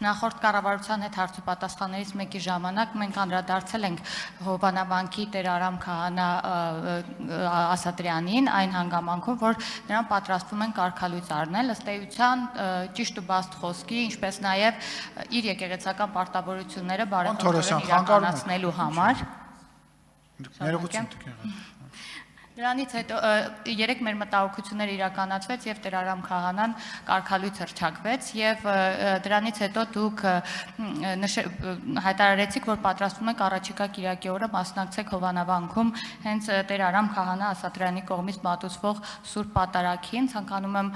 Նախորդ կառավարության հետ հարցուպատասխաններից մեկի ժամանակ մենք անդրադարձել ենք Հովանավանքի Տեր Արամ Քահանա Ասատրյանին այն հանգամանքով, որ նրան պատրաստվում են կարգալույծ առնել, ըստ էության ճիշտ ու բաստ խոսքի, ինչպես նաև իր եկեղեցական պարտավորությունները բարեփոխորեն իրականացնելու համար։ Դրանից հետո երեք մեր մտահոգությունները իրականացվեց եւ Տեր Արամ Քահանան կարգալույց հռչակվեց եւ դրանից հետո դուք հայտարարեցիք, որ պատրաստվում եք առաջիկա կիրակի օրը մասնակցեք Հովանավանքում հենց Տեր Արամ Քահանա Ասատրյանի կողմից մատուցվող Սուրբ Պատարագին, ցանկանում եմ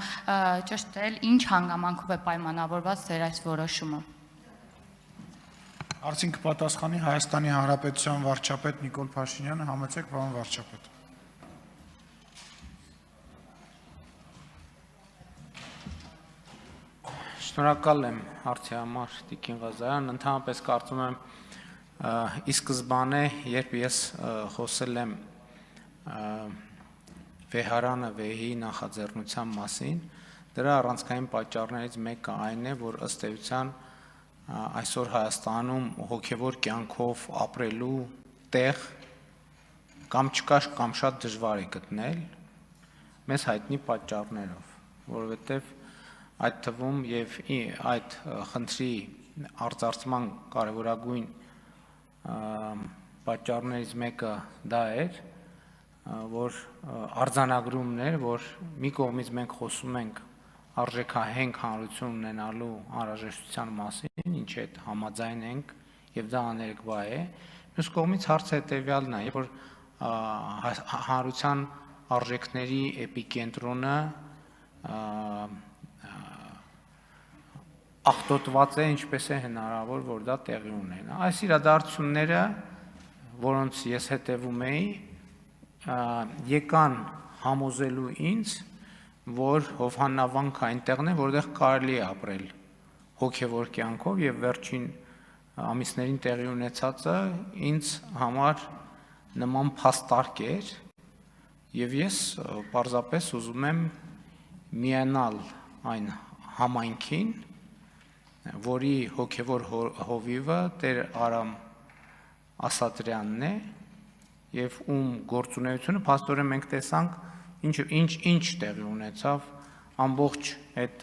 ճշտել, ինչ հանգամանքով է պայմանավորված ձեր այս որոշումը։ Արդյոք կպատասխանի Հայաստանի Հանրապետության վարչապետ Նիկոլ Փաշինյանը, համեցեք պարոն վարչապետ։ Շնորհակալ եմ հարցի համար Տիկին Ղազարյան, ընդհանրապես կարծում եմ ի սկզբանե, երբ ես խոսել եմ վեհարանը վեհի նախաձեռնության մասին, դրա առանցքային պատճառներից մեկը այն է, որ ըստ էության այսօր Հայաստանում հոգևոր կյանքով ապրելու տեղ կամ չկա կամ շատ դժվար է գտնել մեզ հայտնի պատճառներով, որովհետև այդ թվում եւ այդ խնդրի արծարծման կարևորագույն պատճառներից մեկը դա էր, որ արձանագրումներ, որ մի կողմից մենք խոսում ենք արժեքահենք հանրություն ունենալու անհրաժեշտության մասին, ինչի հետ համաձայն ենք եւ դա աներկբա է, մյուս կողմից հարցը հետեւյալն է, երբ որ հանրության արժեքների էպիկենտրոնը ախտոտված է, ինչպես է հնարավոր, որ դա տեղի ունենա։ Այս իրադարձությունները, որոնց ես հետևում էի, եկան համոզելու ինձ, որ Հովհաննավանքը այնտեղն է, որտեղ կարելի է ապրել հոգևոր կյանքով եւ վերջին ամիսներին տեղի ունեցածը ինձ համար նման փաստարկ էր եւ ես պարզապես ուզում եմ միանալ այն համայնքին, որի հոգևոր հովիվը Տեր Արամ Ասատրյանն է եւ ում գործունեությունը փաստորեն մենք տեսանք ինչ տեղի ունեցավ ամբողջ այդ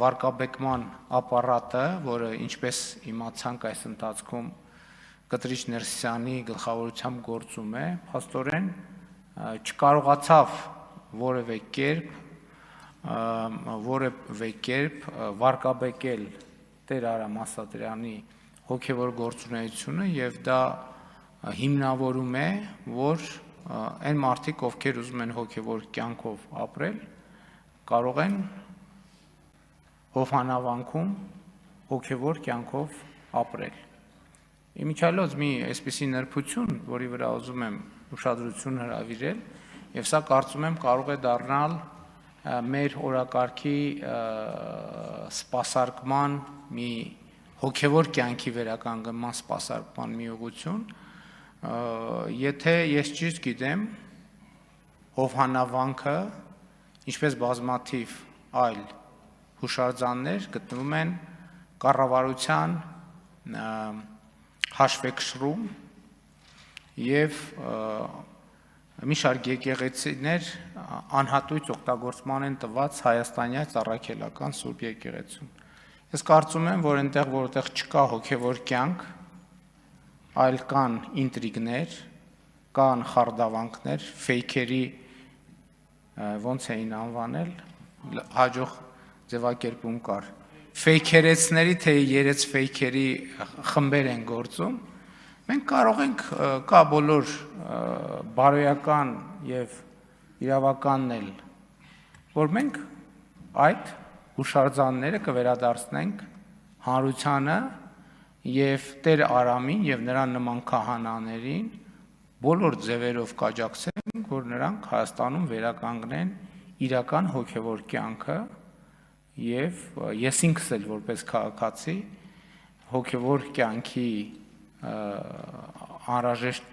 վարկաբեկման ապարատը, որը ինչպես իմացանք այս ընթացքում Կտրիչ Ներսյանի գլխավորությամբ գործում է, փաստորեն չկարողացավ որևէ կերպ վարկաբեկել Տեր Արամ Ասատրյանի հոգևոր գործունեությունը եւ դա հիմնավորում է, որ այն մարդիկ, ովքեր ուզում են հոգևոր կյանքով ապրել, կարող են Հովհաննավանքում հոգևոր կյանքով ապրել։ Իմիջիալոց մի այսպիսի նրբություն, որի վրա ուզում եմ ուշադրություն հրավիրել, եւ սա կարծում եմ կարող է դառնալ մեր օրակարգի սպասարկման մի հոգևոր կյանքի վերականգնման սպասարկման մի ուղղություն, եթե ես ճիշտ գիտեմ, Հովհաննավանքը, ինչպես բազմաթիվ այլ հուշարձաններ գտնվում են կառավարության հաշվեկշռում եւ մի շարք եկեղեցիներ անհատույց օգտագործման են տված հայաստանյա ծառայելական Սուրբ եկեղեցուն։ Ես կարծում եմ, որ այնտեղ, որտեղ չկա հոգևոր կյանք, այլ կան ինտրիգներ, կան խարդավանքներ, ֆեյքերի ոնց էին անվանել, հաջող ձևակերպում կար։ Ֆեյքերեցների թե երեց ֆեյքերի խմբեր են գործում։ Մենք կարող ենք կա բոլոր բարոյական եւ իրավականն էլ, որ մենք այդ հուշարձանները կվերադարձնենք հանրությանը եւ Տեր Արամին եւ նրան նման քահանաներին բոլոր ձևերով կաջակցենք, որ նրանք Հայաստանում վերականգնեն իրական հոգևոր կյանքը եւ ես ինքս էլ որպես քաղաքացի հոգևոր կյանքի անհրաժեշտ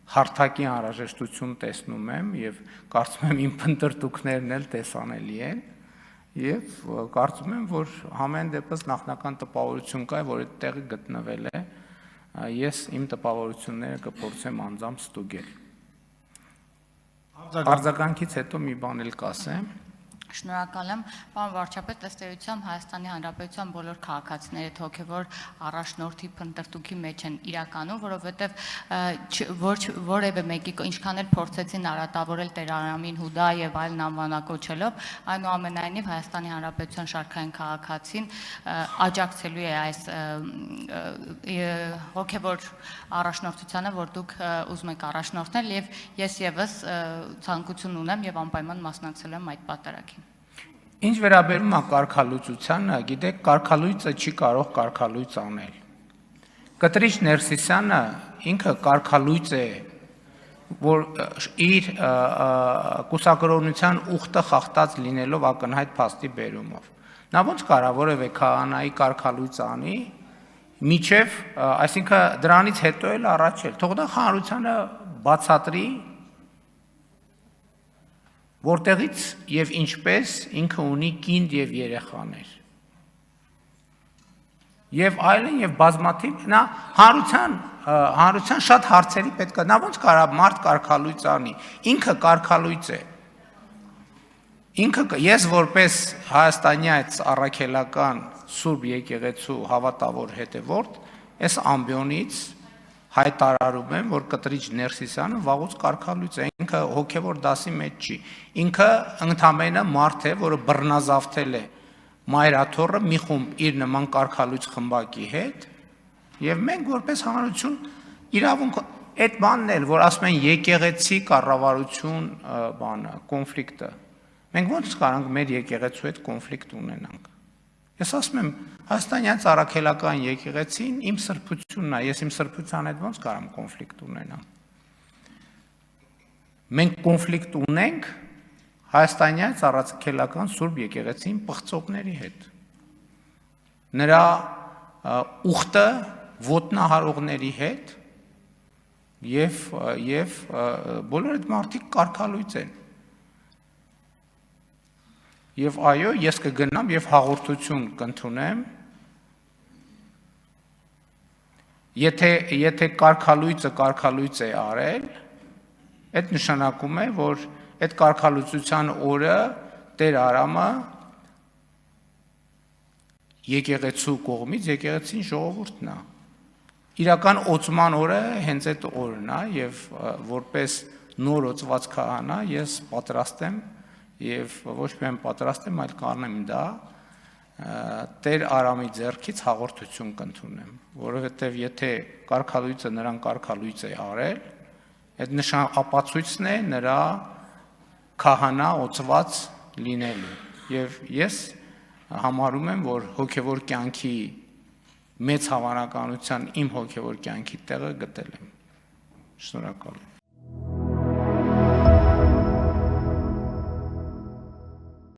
հարթակի անհրաժեշտություն տեսնում եմ եւ կարծում եմ իմ փնտրտուքներն էլ տեսանելի են եւ կարծում եմ, որ ամեն դեպս նախնական տպավորություն կա, որ այդ տեղը գտնվել է, ես իմ տպավորությունները կփորձեմ անձամբ ստուգել։ Արձագանքից հետո մի բան էլ կասեմ։ Շնորհակալ եմ, պարոն վարչապետ, ըստ էության Հայաստանի Հանրապետության բոլոր քաղաքացիները այդ հոգևոր առաջնորդի փնտրտուքի մեջ են իրականում, որովհետև որևէ մեկի ինչքան էլ փորձեցին արատավորել Տեր Արամին Հուդա եւ այլն անվանակոչելով, այնուամենայնիվ Հայաստանի Հանրապետության շարքային քաղաքացին աջակցելու է այս հոգևոր առաջնորդությանը, որ դուք ուզում եք առաջնորդնել, եւ ես եւս ցանկություն ունեմ եւ անպայման մասնակցելու եմ այդ պատարագին։ Ինչ վերաբերում է կարգալույծությանը, գիտեք, կարգալույծը չի կարող կարգալույծ անել։ Կտրիչ Ներսիսյանը ինքը կարգալույծ է, որ իր կուսակրոնության ուխտը խախտած լինելով ակնհայտ փաստի բերումով։ Նա ոնց կարա որևէ քահանայի կարգալույծ անի, միջև, այսինքն դրանից հետո էլ առաջ էլ, թող նա հանրությանը բացատրի, որտեղից եւ ինչպես ինքը ունի կինդ եւ երեխաներ։ Եվ այլն եւ բազմաթիվ նա հանրության շատ հարցերի պետք է, նա ոնց կարա մարդ կարգալույծ անի, ինքը կարգալույծ է։ Ինքը ես որպես հայաստանյաց առաքելական Սուրբ եկեղեցու հավատավոր հետևորդ, այս ամբիոնից հայտարարում եմ, որ Կտրիչ Ներսիսյանը վաղուց կարգալույծ է, ինքը հոգևոր դասի մեջ չի, ինքը ընդամենը մարդ է, որը բռնազավթել է մայրաթոռը մի խումբ իր նման կարգալույծ խմբակի հետ, եւ մենք որպես հանրություն իրավունք այդ բանն էլ, որ ասում են եկեղեցի կառավարություն բանը, կոնֆլիկտը, մենք ոնց կարանք մեր եկեղեցու հետ կոնֆլիկտ ունենանք։ Ես ասում եմ, Հայաստանյան առաքելական եկեղեցին իմ սրբությունն է, ես իմ սրբության հետ ոնց կարամ կոնֆլիկտ ունենամ։ Մենք կոնֆլիկտ ունենք Հայաստանյան առաքելական Սուրբ եկեղեցին պղծողների հետ։ Նրա ուխտը ոտնահարողների հետ եւ բոլոր այդ մարդիկ կարգալույծ են։ Եվ այո, ես կգնամ եւ հաղորդություն կընդունեմ, եթե կարգալույծը է արել, այդ նշանակում է, որ այդ կարգալույծության օրը Տեր Արամը եկեղեցու կողմից եկեղեցին ժողովուրդն է։ Իրական օծման օրը հենց այդ օրն է եւ որպես նոր օծված քահանա ես պատրաստ եմ եւ ոչ միայն պատրաստ եմ, այլ կանեմ դա Տեր Արամի ձեռքից հաղորդություն կընդունեմ, որովհետեւ եթե կարգալույծը նրան կարգալույծ է արել, այդ ապացույցն է նրա քահանա օծված լինելու եւ ես համարում եմ, որ հոգեվոր կյանքի մեծ հավանականության իմ հոգեվոր կյանքի տեղը գտել եմ։ Շնորհակալ եմ։